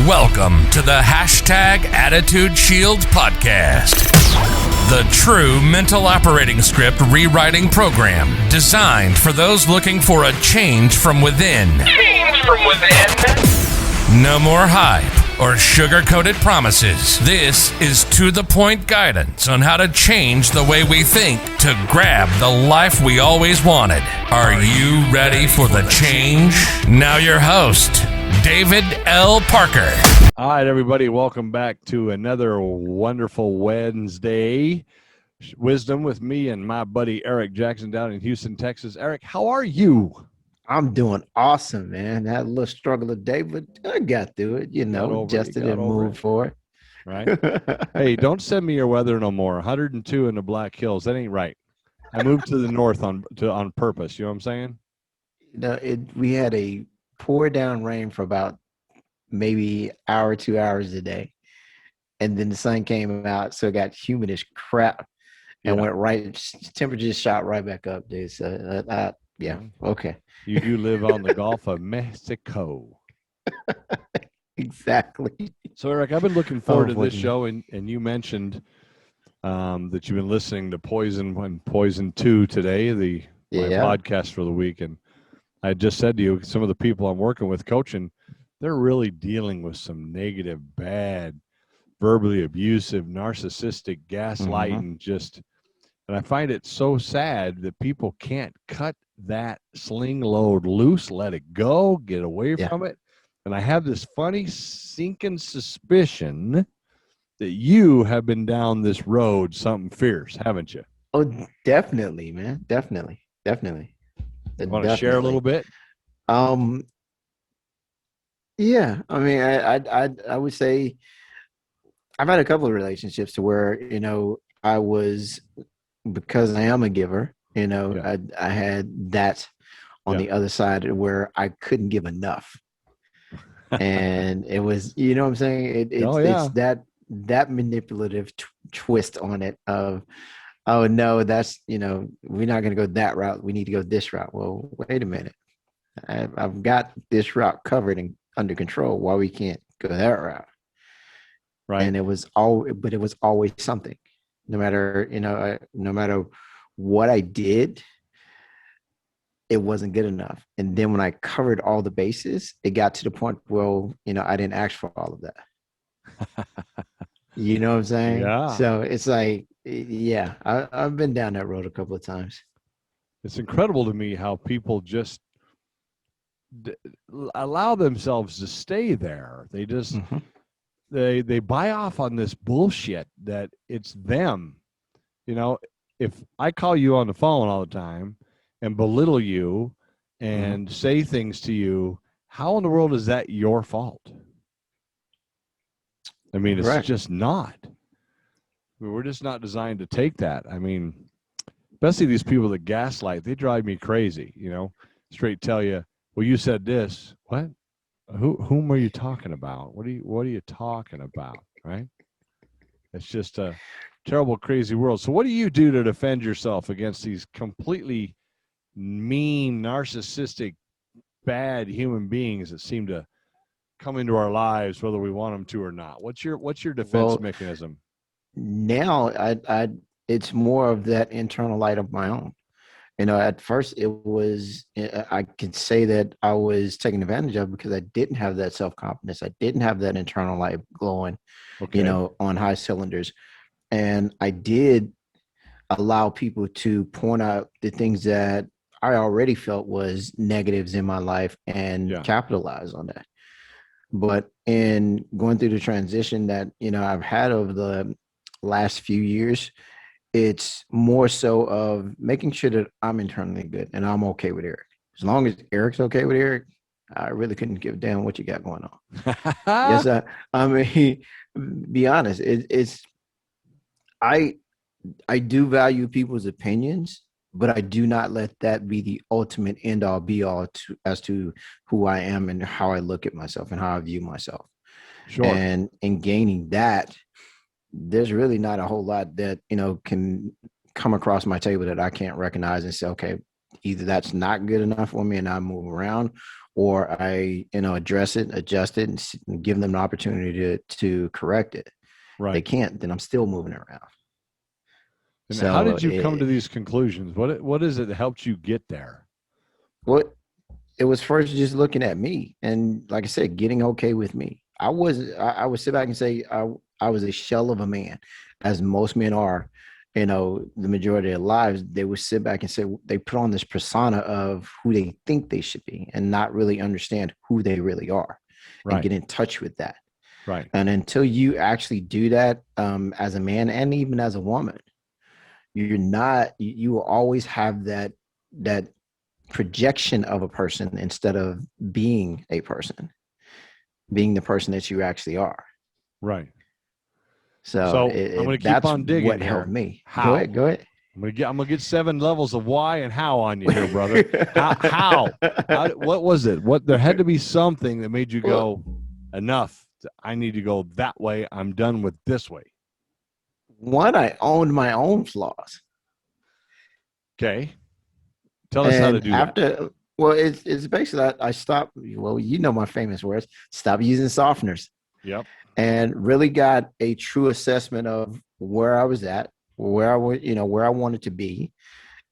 Welcome to the #Attitudeshield podcast, the true mental operating script rewriting program designed for those looking for a change from within. No more hype or sugar-coated promises. This is to-the-point guidance on how to change the way we think to grab the life we always wanted. Are you ready for the change? Now your host, David L. Parker. All right, everybody, welcome back to another wonderful Wednesday. Wisdom with me and my buddy Eric Jackson down in Houston, Texas. Eric, how are you? I'm doing awesome, man. Had a little struggle today, but I got through it, adjusted and moved forward. Right. Hey, don't send me your weather no more. 102 in the Black Hills. That ain't right. I moved to the north on purpose. You know what I'm saying? We had a pour down rain for about maybe hour, 2 hours a day. And then the sun came out, so it got humid as crap and went right, temperature shot right back up, dude. So, okay. You do live on the Gulf of Mexico. Exactly. So, Eric, I've been looking forward to this show, and you mentioned that you've been listening to Poison 2 today, my podcast for the week. And I just said to you, some of the people I'm working with coaching, they're really dealing with some negative, bad, verbally abusive, narcissistic, gaslighting, and I find it so sad that people can't cut that sling load loose, let it go, get away from it. And I have this funny sinking suspicion that you have been down this road something fierce, haven't you? Oh, definitely, man. Definitely. Want to share a little bit? Yeah. I mean, I would say I've had a couple of relationships to where, I was, because I am a giver, I had that on the other side where I couldn't give enough. And it was, you know what I'm saying? It's that manipulative twist on it of, oh no, that's, we're not going to go that route. We need to go this route. Well, wait a minute. I've got this route covered and under control. Why we can't go that route? Right. And it was always something. No matter what I did, it wasn't good enough. And then when I covered all the bases, it got to the point where, I didn't ask for all of that. You know what I'm saying? Yeah. So it's like, I've been down that road a couple of times. It's incredible to me how people just allow themselves to stay there. They just, they buy off on this bullshit that it's them. If I call you on the phone all the time and belittle you and say things to you, how in the world is that your fault? I mean, it's just not. We're just not designed to take that. I mean, especially these people that gaslight, they drive me crazy, straight tell you, well, you said this. What? Whom are you talking about? What are you talking about? Right? It's just a terrible, crazy world. So what do you do to defend yourself against these completely mean, narcissistic, bad human beings that seem to come into our lives, whether we want them to or not? What's your defense mechanism? Now, it's more of that internal light of my own. At first it was, I could say that I was taken advantage of because I didn't have that self-confidence. I didn't have that internal light glowing, on high cylinders. And I did allow people to point out the things that I already felt was negatives in my life and capitalize on that. But in going through the transition that, I've had over the last few years, it's more so of making sure that I'm internally good and I'm okay with Eric. As long as Eric's okay with Eric, I really couldn't give a damn what you got going on. Yes, I mean, be honest. I do value people's opinions, but I do not let that be the ultimate end all be all as to who I am and how I look at myself and how I view myself. Sure. And in gaining that, there's really not a whole lot that, can come across my table that I can't recognize and say, okay, either that's not good enough for me and I move around, or I, address it, adjust it, and give them the opportunity to correct it. Right. They can't, then I'm still moving around. And so how did you come to these conclusions? What is it that helped you get there? Well, it was first just looking at me, and like I said, getting okay with me. I would sit back and say I was a shell of a man, as most men are. The majority of their lives, they would sit back and say they put on this persona of who they think they should be and not really understand who they really are, and get in touch with that. Right. And until you actually do that, as a man and even as a woman, you will always have that projection of a person instead of being a person, being the person that you actually are. Right. So I'm going to keep on digging. What here. helped me? How? Go ahead. I'm gonna get 7 levels of why and how on you here, brother. How? What was it? There had to be something that made you go, enough. I need to go that way. I'm done with this way. One, I owned my own flaws. Okay. Tell us how to do that. Well, it's basically I stopped. Well, my famous words. Stop using softeners. Yep. And really got a true assessment of where I was at, where I wanted to be,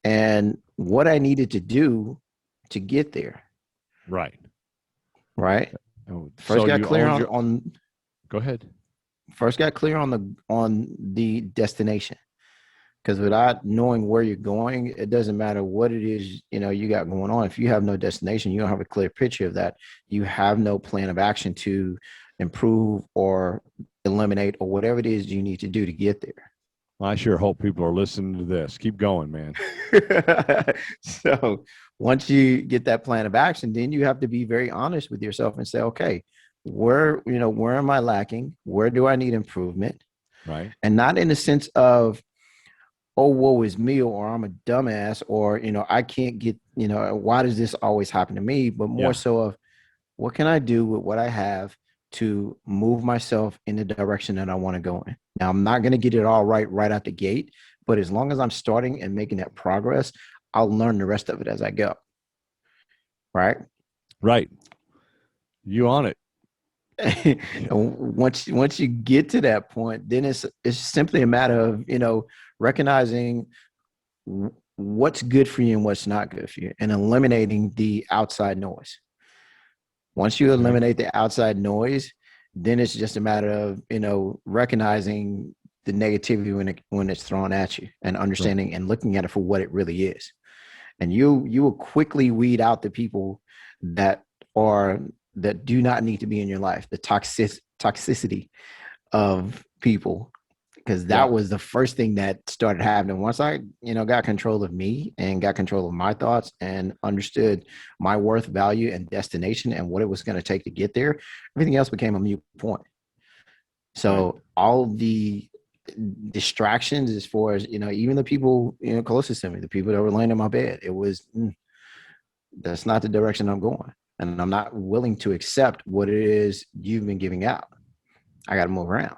and what I needed to do to get there. Right. Right. First got clear on. Go ahead. First got clear on the destination. Because without knowing where you're going, it doesn't matter what it is, you got going on. If you have no destination, you don't have a clear picture of that. You have no plan of action to improve or eliminate or whatever it is you need to do to get there. I sure hope people are listening to this. Keep going, man. So once you get that plan of action, then you have to be very honest with yourself and say, okay, where am I lacking? Where do I need improvement? Right. And not in the sense of, oh, woe is me, or I'm a dumbass, or, I can't get, why does this always happen to me? But more so of, what can I do with what I have to move myself in the direction that I want to go in? Now, I'm not going to get it all right out the gate, but as long as I'm starting and making that progress, I'll learn the rest of it as I go. Right? Right. You on it. Once you get to that point, then it's simply a matter of, recognizing what's good for you and what's not good for you, and eliminating the outside noise. Once you eliminate the outside noise, then it's just a matter of, recognizing the negativity when it's thrown at you, and understanding and looking at it for what it really is. And you will quickly weed out the people that do not need to be in your life, the toxicity of people, because that was the first thing that started happening. Once I, got control of me and got control of my thoughts and understood my worth, value, and destination and what it was going to take to get there, everything else became a moot point. So all the distractions, as far as, even the people, closest to me, the people that were laying in my bed, it was, that's not the direction I'm going. And I'm not willing to accept what it is you've been giving out. I got to move around.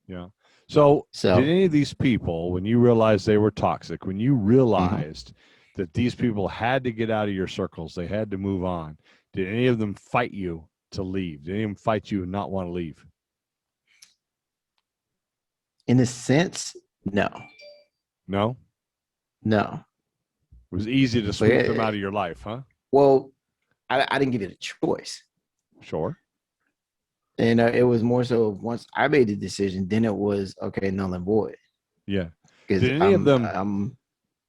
Yeah. So did any of these people, when you realized they were toxic, when you realized that these people had to get out of your circles, they had to move on, did any of them fight you to leave? Did any of them fight you and not want to leave? In a sense, no. No? No. It was easy to sweep them out of your life, huh? Well, I didn't give it a choice. Sure. And it was more so once I made the decision, then it was, okay, null and void. Yeah. Did any of them,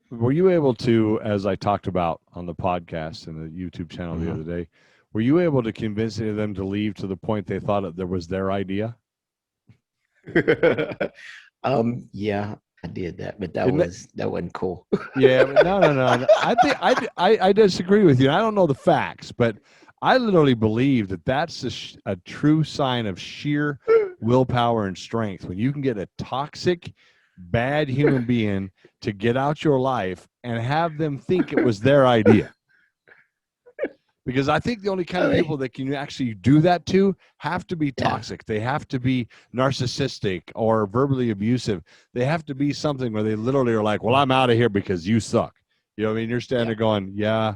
were you able to, as I talked about on the podcast and the YouTube channel the other day, were you able to convince any of them to leave to the point they thought that was their idea? Yeah, I did that, but that wasn't cool. Yeah, but no. I disagree with you. I don't know the facts, but I literally believe that that's a true sign of sheer willpower and strength. When you can get a toxic, bad human being to get out your life and have them think it was their idea. Because I think the only kind of people that can actually do that to have to be toxic. They have to be narcissistic or verbally abusive. They have to be something where they literally are like, well, I'm out of here because you suck. You know what I mean? You're standing there going, yeah,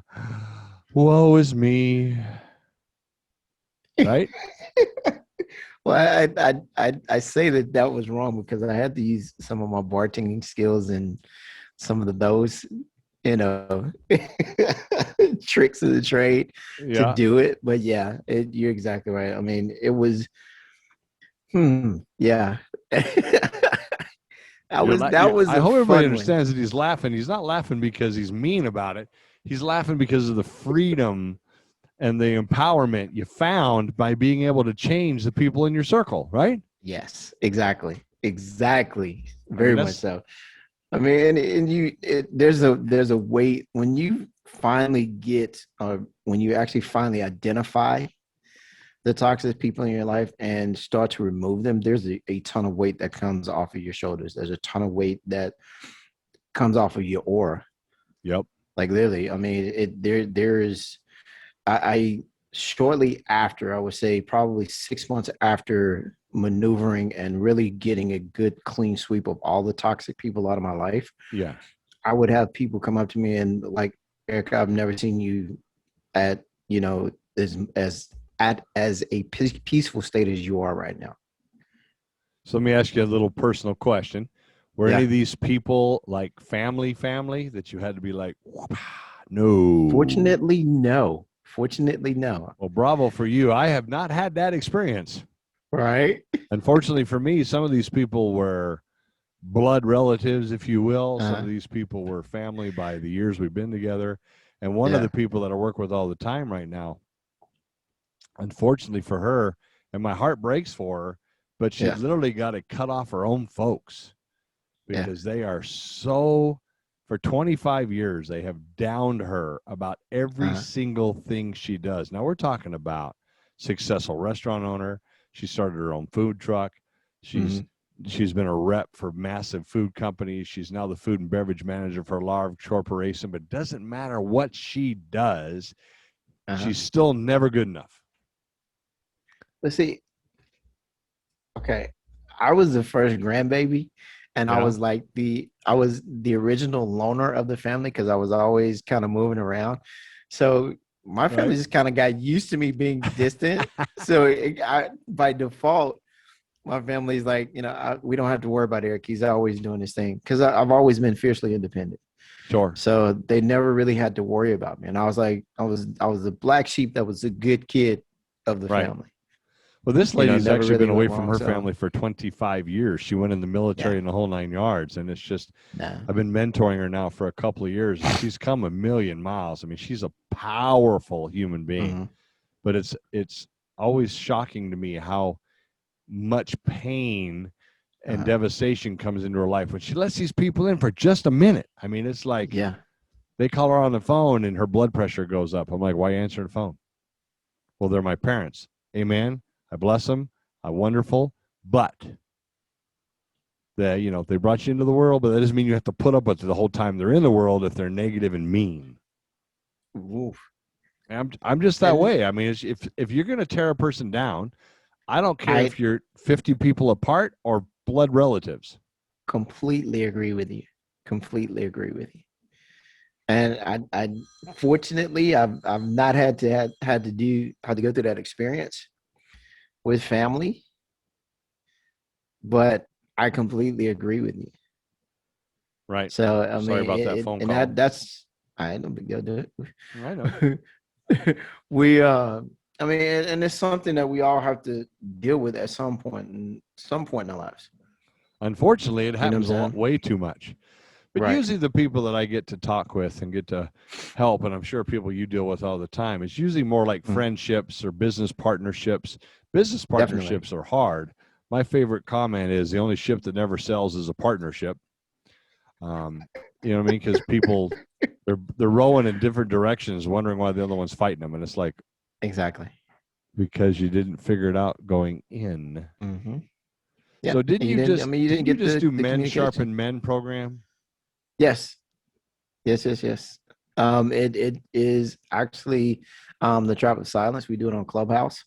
woe is me. right? Well, I say that was wrong because I had to use some of my bartending skills and some of those, you know, tricks of the trade to Yeah. do it. But yeah, you're exactly right. I mean, it was, yeah. That was I a hope everybody fun one. understands that he's laughing. He's not laughing because he's mean about it. He's laughing because of the freedom and the empowerment you found by being able to change the people in your circle, right? Yes, exactly. Exactly. I mean, Very much that's so. I mean, there's a way when you finally get, when you actually finally identify the toxic people in your life and start to remove them, there's a ton of weight that comes off of your shoulders. There's a ton of weight that comes off of your aura. yep. Like literally, I mean, there's I shortly after, I would say probably 6 months after maneuvering and really getting a good clean sweep of all the toxic people out of my life, Yeah. I would have people come up to me and like, Eric, I've never seen you at, as a peaceful state as you are right now. So let me ask you a little personal question. Were any of these people like family that you had to be like, no? Fortunately, no. Fortunately, no. Well, bravo for you. I have not had that experience. Right? Unfortunately for me, some of these people were blood relatives, if you will. Some of these people were family by the years we've been together. And one of the people that I work with all the time right now, unfortunately for her, and my heart breaks for her, but she literally got to cut off her own folks because they are so, for 25 years, they have downed her about every single thing she does. Now we're talking about successful restaurant owner. She started her own food truck. She's been a rep for massive food companies. She's now the food and beverage manager for a large corporation, but it doesn't matter what she does. She's still never good enough. Let's see. Okay. I was the first grandbaby, and I was the original loner of the family because I was always kind of moving around. So my family just kind of got used to me being distant. So by default, my family's like, we don't have to worry about Eric. He's always doing his thing because I've always been fiercely independent. Sure. So they never really had to worry about me. And I was like, I was the black sheep that was a good kid of the family. Well, this lady's actually really been away from her family for 25 years. She went in the military and the whole 9 yards. And it's just, I've been mentoring her now for a couple of years. And she's come a million miles. I mean, she's a powerful human being. But it's always shocking to me how much pain and devastation comes into her life when she lets these people in for just a minute. I mean, it's like they call her on the phone and her blood pressure goes up. I'm like, why are you answering the phone? Well, they're my parents. Amen. I bless them. I'm wonderful. But they brought you into the world, but that doesn't mean you have to put up with it the whole time they're in the world if they're negative and mean. Oof. I'm just that way. I mean, if you're going to tear a person down, I don't care if you're 50 people apart or blood relatives. Completely agree with you. Completely agree with you. And I fortunately I've not had to go through that experience with family, but I completely agree with you. Right. So I Sorry mean, about that phone call. And that's I don't big deal. Do it. I know. I mean, and it's something that we all have to deal with at some point in our lives. Unfortunately, it happens way too much. But usually the people that I get to talk with and get to help, and I'm sure people you deal with all the time, it's usually more like friendships or business partnerships. Business partnerships are hard. My favorite comment is the only ship that never sells is a partnership. You know what I mean? Because people, they're rowing in different directions, wondering why the other one's fighting them. And it's like, exactly. Because you didn't figure it out going in. Yeah. So did you just do Men Sharpen Men program? Yes. Yes. It is actually the Trap of Silence. We do it on Clubhouse.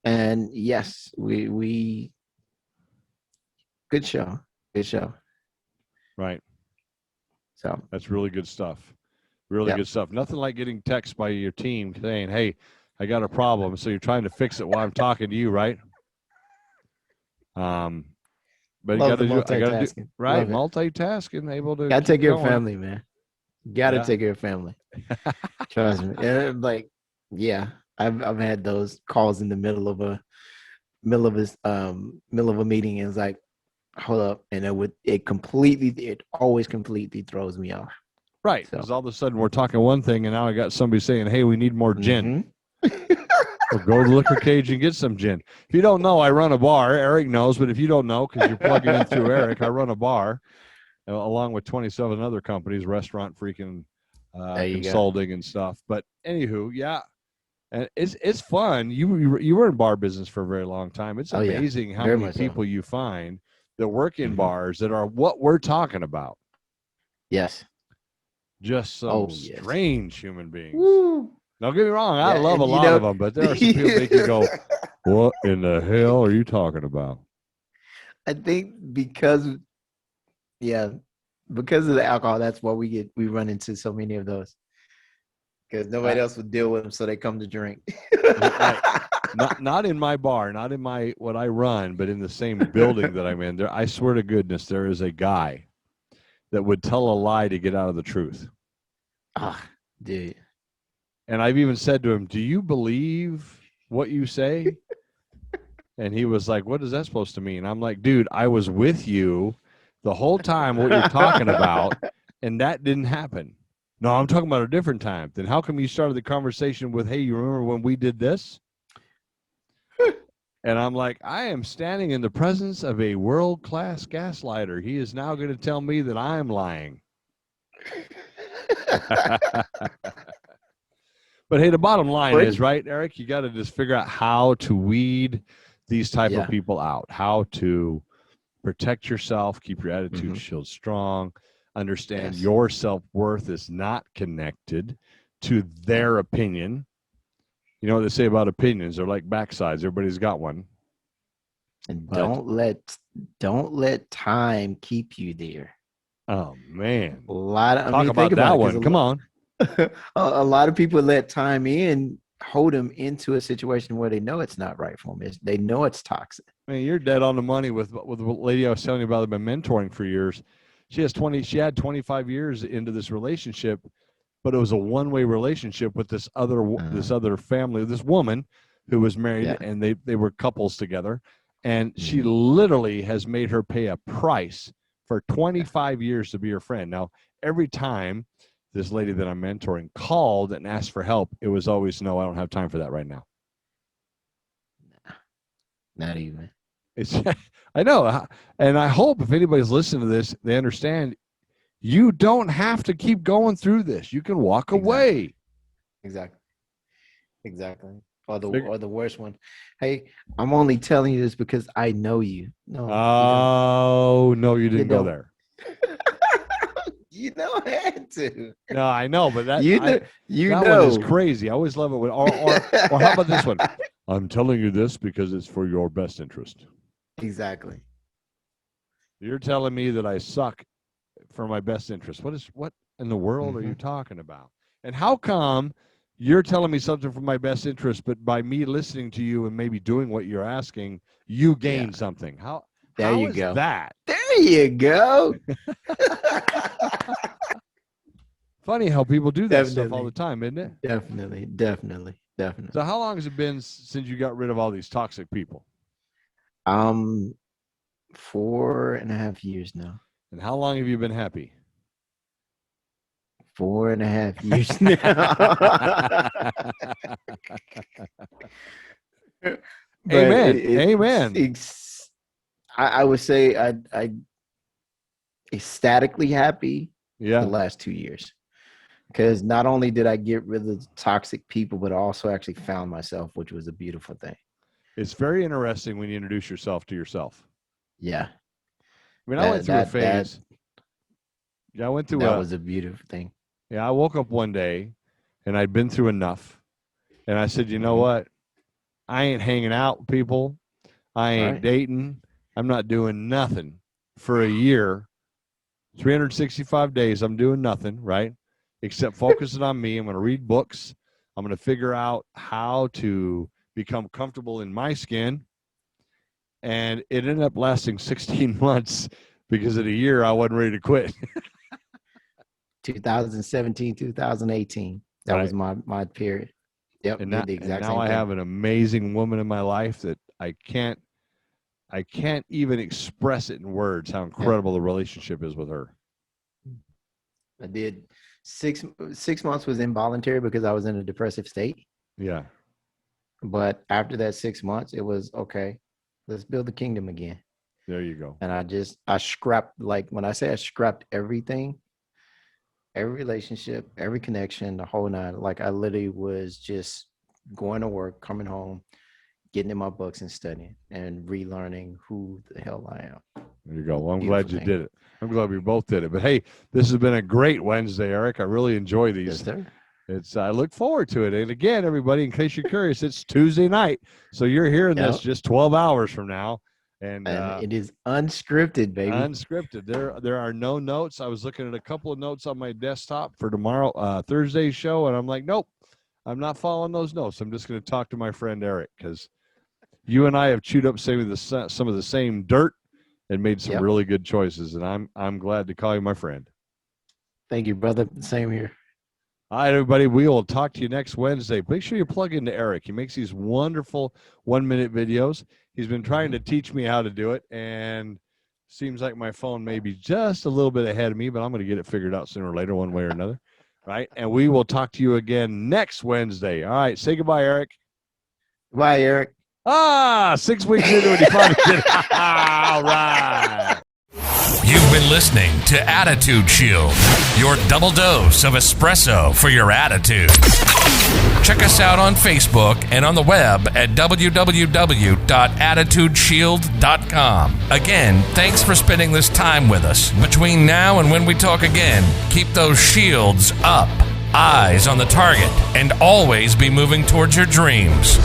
And yes, we good show. Right. So that's really good stuff. Really good stuff. Nothing like getting text by your team saying, hey, I got a problem. So you're trying to fix it while I'm talking to you, right? But Love you got to do, I got to do, right? Love Multitasking, able to gotta keep take care going. of family, man. Gotta take care of family. Trust me. And like, yeah, I've had those calls in the middle of a meeting, and it's like, hold up, and it always completely throws me off. Right, because all of a sudden we're talking one thing, and now I got somebody saying, "Hey, we need more gin." Well, go to the liquor cage and get some gin. If you don't know, I run a bar. Eric knows, but if you don't know, because you're plugging in through Eric, I run a bar along with 27 other companies, restaurant freaking consulting and stuff. But anywho, yeah, and it's fun. You were in bar business for a very long time. It's amazing how many people you find that work in bars that are what we're talking about. Yes. Just some strange human beings. Woo. Don't get me wrong. I love a lot of them, but there are some people that can go, what in the hell are you talking about? I think because of the alcohol, that's why we run into so many of those. Because nobody else would deal with them, so they come to drink. Not in my bar, not in what I run, but in the same building that I'm in. There, I swear to goodness, there is a guy that would tell a lie to get out of the truth. Dude. And I've even said to him, do you believe what you say? And he was like, what is that supposed to mean? I'm like, dude, I was with you the whole time what you're talking about, and that didn't happen. No, I'm talking about a different time. Then how come you started the conversation with, hey, you remember when we did this? And I'm like, I am standing in the presence of a world-class gaslighter. He is now going to tell me that I'm lying. But hey, the bottom line is, right, Eric, you got to just figure out how to weed these type of people out, how to protect yourself, keep your attitude shield strong, understand your self-worth is not connected to their opinion. You know what they say about opinions? They're like backsides. Everybody's got one. And don't let time keep you there. Oh man. Talk about that one. Come on. A lot of people let time hold them into a situation where they know it's not right for them. They know it's toxic. Man, you're dead on the money with the lady I was telling you about. I've been mentoring for years. She had 25 years into this relationship, but it was a one-way relationship with this other family, this woman who was married, and they were couples together. And she literally has made her pay a price for 25 years to be her friend. Now, every time this lady that I'm mentoring called and asked for help, it was always, no, I don't have time for that right now. Not even. I know. And I hope if anybody's listening to this, they understand you don't have to keep going through this. You can walk away. Exactly. Or the worst one. Hey, I'm only telling you this because I know you. No. No, you didn't go there. You know I had to. No, I know, but that one is crazy. I always love it when or how about this one? I'm telling you this because it's for your best interest. Exactly. You're telling me that I suck for my best interest. What in the world are you talking about? And how come you're telling me something for my best interest, but by me listening to you and maybe doing what you're asking, you gain something? How is that? There you go. Funny how people do that stuff all the time, isn't it? Definitely. So how long has it been since you got rid of all these toxic people? 4.5 years now. And how long have you been happy? 4.5 years now. Amen. I would say I ecstatically happy the last 2 years. Because not only did I get rid of the toxic people, but I also actually found myself, which was a beautiful thing. It's very interesting when you introduce yourself to yourself. Yeah. I mean, I went through a phase. That was a beautiful thing. Yeah, I woke up one day and I'd been through enough. And I said, you know what? I ain't hanging out with people. I ain't dating. I'm not doing nothing for a year. 365 days, I'm doing nothing, right? Except focusing on me. I'm going to read books. I'm going to figure out how to become comfortable in my skin. And it ended up lasting 16 months because in a year I wasn't ready to quit. 2017, 2018. That was my period. Yep. And, did the exact now same I thing. have an amazing woman in my life that I can't even express it in words how incredible the relationship is with her. I did 6 months was involuntary because I was in a depressive state. Yeah. But after that 6 months, it was okay. Let's build the kingdom again. There you go. And I scrapped, like when I say I scrapped everything, every relationship, every connection, the whole nine. Like I literally was just going to work, coming home, getting in my books and studying and relearning who the hell I am. There you go. Well, I'm glad you did it. I'm glad we both did it. But hey, this has been a great Wednesday, Eric. I really enjoy these. Yes, sir. I look forward to it. And again, everybody, in case you're curious, it's Tuesday night. So you're hearing this just 12 hours from now. And it is unscripted, baby. Unscripted. There are no notes. I was looking at a couple of notes on my desktop for tomorrow, Thursday's show, and I'm like, nope, I'm not following those notes. I'm just going to talk to my friend Eric because you and I have chewed up some of the same dirt and made some really good choices, and I'm glad to call you my friend. Thank you, brother. Same here. All right, everybody, we will talk to you next Wednesday. Make sure you plug into Eric. He makes these wonderful 1-minute videos. He's been trying to teach me how to do it, and seems like my phone may be just a little bit ahead of me, but I'm going to get it figured out sooner or later, one way or another. Right? And we will talk to you again next Wednesday. All right, say goodbye, Eric. Bye, Eric. 6 weeks into it, he finally did it. All right. You've been listening to Attitudeshield, your double dose of espresso for your attitude. Check us out on Facebook and on the web at www.attitudeshield.com. Again, thanks for spending this time with us. Between now and when we talk again, keep those shields up, eyes on the target, and always be moving towards your dreams.